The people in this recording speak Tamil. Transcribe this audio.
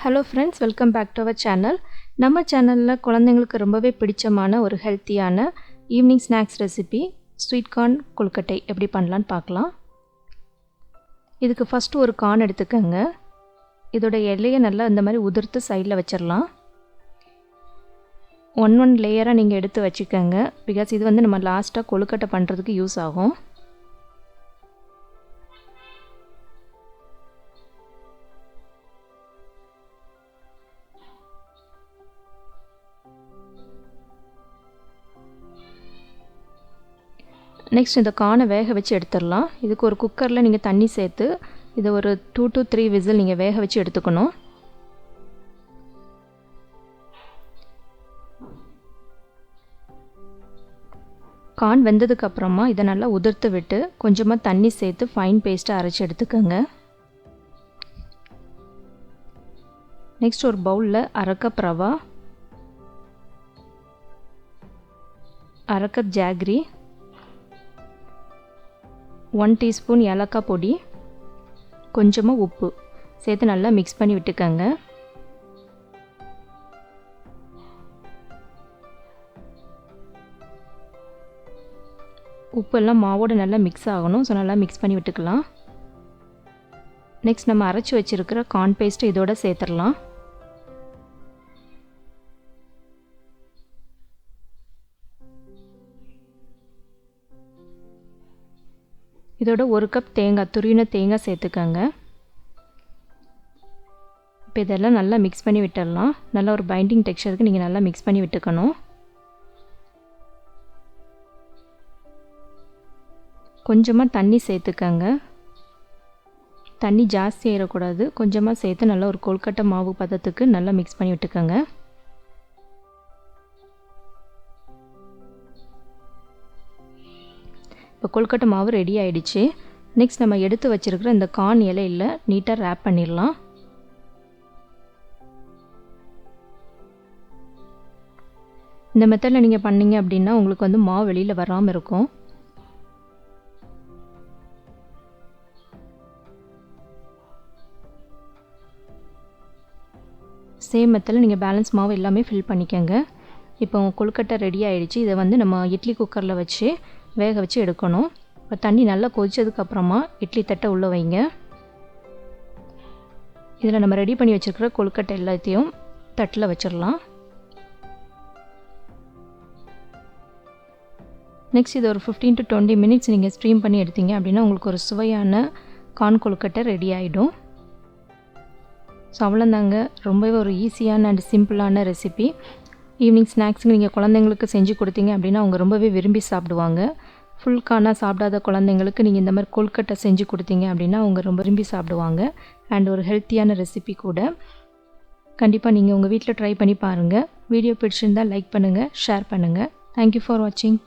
Hello friends, welcome back to our channel. நம்ம சேனல்ல குழந்தைகளுக்கு ரொம்பவே பிடிச்சமான ஒரு ஹெல்த்தியான evening snacks recipe sweet corn கொழுக்கட்டை எப்படி பண்ணலாம்னு பார்க்கலாம். இதுக்கு ஃபர்ஸ்ட் ஒரு கார்ன் எடுத்துக்கங்க. இதோட இலையை நல்லா இந்த மாதிரி உதிர்த்து சைடில் வச்சிடலாம். ஒன் லேயராக நீங்கள் எடுத்து வச்சுக்கோங்க. பிகாஸ் இது வந்து நம்ம லாஸ்ட்டாக கொழுக்கட்டை பண்ணுறதுக்கு யூஸ் ஆகும். நெக்ஸ்ட் இந்த கார்னை வேக வச்சு எடுத்துடலாம். இதுக்கு ஒரு குக்கரில் நீங்கள் தண்ணி சேர்த்து இதை ஒரு 2 to 3 விசில் நீங்கள் வேக வச்சு எடுத்துக்கணும். கார்ன் வெந்ததுக்கப்புறமா இதை நல்லா உதிர்த்து விட்டு கொஞ்சமாக தண்ணி சேர்த்து ஃபைன் பேஸ்ட்டாக அரைச்சி எடுத்துக்கோங்க. நெக்ஸ்ட் ஒரு பவுலில் அரை கப் ரவா, அரை கப் ஜாகரி, 1 டீஸ்பூன் ஏலக்காய் பொடி, கொஞ்சமாக உப்பு சேர்த்து நல்லா மிக்ஸ் பண்ணி விட்டுக்கோங்க. உப்பெல்லாம் மாவோடு நல்லா மிக்ஸ் ஆகணும். ஸோ நல்லா மிக்ஸ் பண்ணி விட்டுக்கலாம். நெக்ஸ்ட் நம்ம அரைச்சி வச்சுருக்கிற கார்ன் பேஸ்ட்டு இதோட சேர்த்துடலாம். இதோட ஒரு கப் தேங்காய், துருவின தேங்காய் சேர்த்துக்கோங்க. இப்போ இதெல்லாம் நல்லா மிக்ஸ் பண்ணி விட்டுடலாம். நல்லா ஒரு பைண்டிங் டெக்ஸ்சருக்கு நீங்கள் நல்லா மிக்ஸ் பண்ணி விட்டுக்கணும். கொஞ்சமாக தண்ணி சேர்த்துக்கோங்க. தண்ணி ஜாஸ்தி ஏறக்கூடாது. கொஞ்சமாக சேர்த்து நல்லா ஒரு கொழுக்கட்டை மாவு பதத்துக்கு நல்லா மிக்ஸ் பண்ணி விட்டுக்கோங்க. இப்போ கொழுக்கட்டை மாவு ரெடி ஆகிடுச்சு. நெக்ஸ்ட் நம்ம எடுத்து வச்சுருக்கிற இந்த கார்ன் இலையில் நீட்டாக ரேப் பண்ணிடலாம். இந்த மெத்தடில் நீங்கள் பண்ணிங்க அப்படின்னா உங்களுக்கு வந்து மாவு வெளியில் வராமல் இருக்கும். சேம் மெத்தடில் நீங்கள் பேலன்ஸ் மாவு எல்லாமே ஃபில் பண்ணிக்கோங்க. இப்போ கொழுக்கட்டை ரெடி ஆகிடுச்சு. இதை வந்து நம்ம இட்லி குக்கரில் வச்சு வேக வச்சு எடுக்கணும். இப்போ தண்ணி நல்லா கொதிச்சதுக்கப்புறமா இட்லி தட்டை உள்ளே வைங்க. இதில் நம்ம ரெடி பண்ணி வச்சுருக்கிற கொழுக்கட்டை எல்லாத்தையும் தட்டில் வச்சிடலாம். நெக்ஸ்ட் இது ஒரு 15 to 20 மினிட்ஸ் நீங்கள் ஸ்ட்ரீம் பண்ணி எடுத்தீங்க அப்படின்னா உங்களுக்கு ஒரு சுவையான கார்ன் கொழுக்கட்டை ரெடி ஆகிடும். ஸோ அவ்வளோந்தாங்க. ரொம்பவே ஒரு ஈஸியான அண்ட் சிம்பிளான ரெசிபி. ஈவினிங் ஸ்நாக்ஸுக்கு நீங்கள் குழந்தைங்களுக்கு செஞ்சு கொடுத்தீங்க அப்படின்னா அவங்க ரொம்பவே விரும்பி சாப்பிடுவாங்க. ஃபுல் கார்னாக சாப்பிடாத குழந்தைங்களுக்கு நீங்கள் இந்த மாதிரி கொழுக்கட்டை செஞ்சு கொடுத்தீங்க அப்படின்னா அவங்க ரொம்ப விரும்பி சாப்பிடுவாங்க. அண்ட் ஒரு ஹெல்த்தியான ரெசிபி கூட. கண்டிப்பாக நீங்கள் உங்கள் வீட்டில் ட்ரை பண்ணி பாருங்கள். வீடியோ பிடிச்சிருந்தால் லைக் பண்ணுங்கள், ஷேர் பண்ணுங்கள். தேங்க்யூ ஃபார் வாட்சிங்.